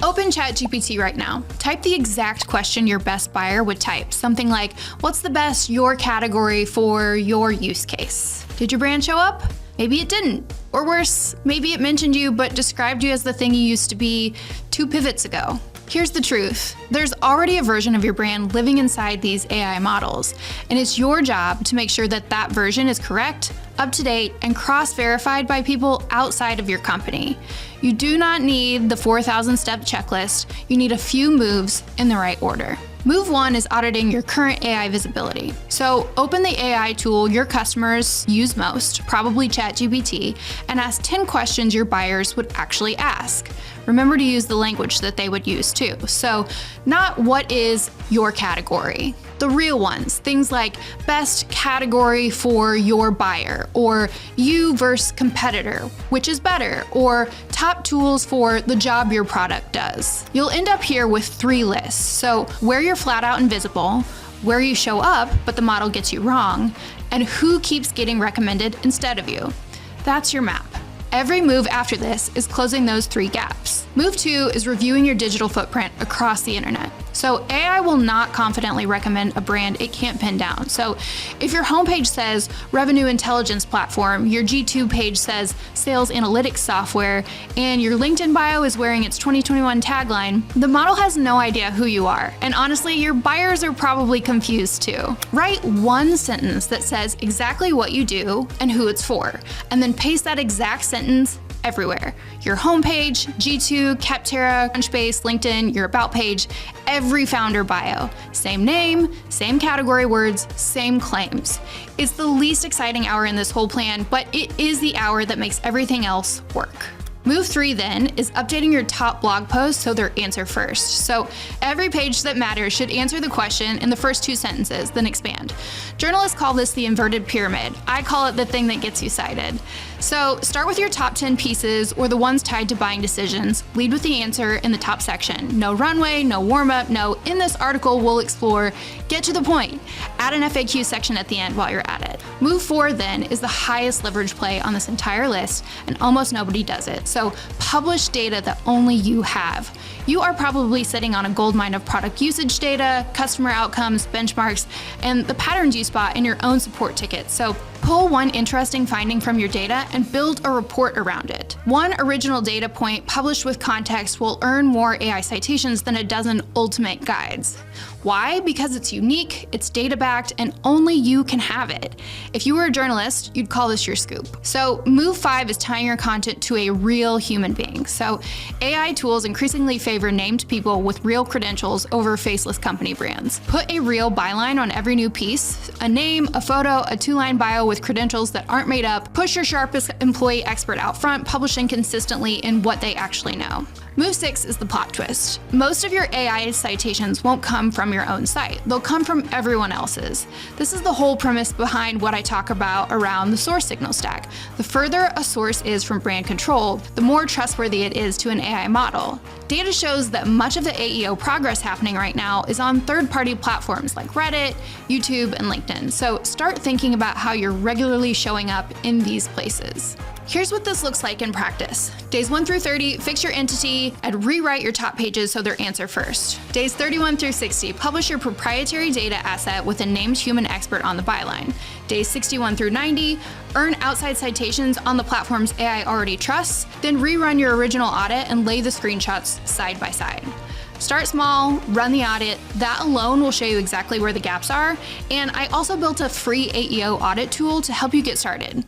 Open ChatGPT right now. Type the exact question your best buyer would type. Something like, what's the best your category for your use case? Did your brand show up? Maybe it didn't. Or worse, maybe it mentioned you but described you as the thing you used to be 2 pivots ago. Here's the truth. There's already a version of your brand living inside these AI models, and it's your job to make sure that that version is correct, up to date, and cross-verified by people outside of your company. You do not need the 4,000-step checklist. You need a few moves in the right order. Move 1 is auditing your current AI visibility. So open the AI tool your customers use most, probably ChatGPT, and ask 10 questions your buyers would actually ask. Remember to use the language that they would use too. So not what is your category. The real ones, things like best category for your buyer, or you versus competitor, which is better, or top tools for the job your product does. You'll end up here with 3 lists. So where you're flat out invisible, where you show up but the model gets you wrong, and who keeps getting recommended instead of you. That's your map. Every move after this is closing those 3 gaps. Move 2 is reviewing your digital footprint across the internet. So AI will not confidently recommend a brand it can't pin down. So if your homepage says revenue intelligence platform, your G2 page says sales analytics software, and your LinkedIn bio is wearing its 2021 tagline, the model has no idea who you are. And honestly, your buyers are probably confused too. Write 1 sentence that says exactly what you do and who it's for, and then paste that exact sentence everywhere. Your homepage, G2, Capterra, Crunchbase, LinkedIn, your about page, every founder bio. Same name, same category words, same claims. It's the least exciting hour in this whole plan, but it is the hour that makes everything else work. Move 3 then is updating your top blog posts so they're answer first. So every page that matters should answer the question in the first 2 sentences, then expand. Journalists call this the inverted pyramid. I call it the thing that gets you cited. So start with your top 10 pieces or the ones tied to buying decisions. Lead with the answer in the top section. No runway, no warm-up, no in this article we'll explore. Get to the point. Add an FAQ section at the end while you're at it. Move 4 then is the highest leverage play on this entire list, and almost nobody does it. So publish data that only you have. You are probably sitting on a goldmine of product usage data, customer outcomes, benchmarks, and the patterns you spot in your own support tickets. So pull 1 interesting finding from your data and build a report around it. 1 original data point published with context will earn more AI citations than a dozen ultimate guides. Why? Because it's unique, it's data-backed, and only you can have it. If you were a journalist, you'd call this your scoop. So move 5 is tying your content to a real human being. So AI tools increasingly favor named people with real credentials over faceless company brands. Put a real byline on every new piece, a name, a photo, a 2-line bio with credentials that aren't made up. Push your sharpest employee expert out front, publishing consistently in what they actually know. Move 6 is the plot twist. Most of your AI citations won't come from your own site. They'll come from everyone else's. This is the whole premise behind what I talk about around the source signal stack. The further a source is from brand control, the more trustworthy it is to an AI model. Data shows that much of the AEO progress happening right now is on third-party platforms like Reddit, YouTube, and LinkedIn. So start thinking about how you're regularly showing up in these places. Here's what this looks like in practice. Days 1 through 30, fix your entity and rewrite your top pages so they're answer first. Days 31 through 60, publish your proprietary data asset with a named human expert on the byline. Days 61 through 90, earn outside citations on the platforms AI already trusts, then rerun your original audit and lay the screenshots side by side. Start small, run the audit. That alone will show you exactly where the gaps are. And I also built a free AEO audit tool to help you get started.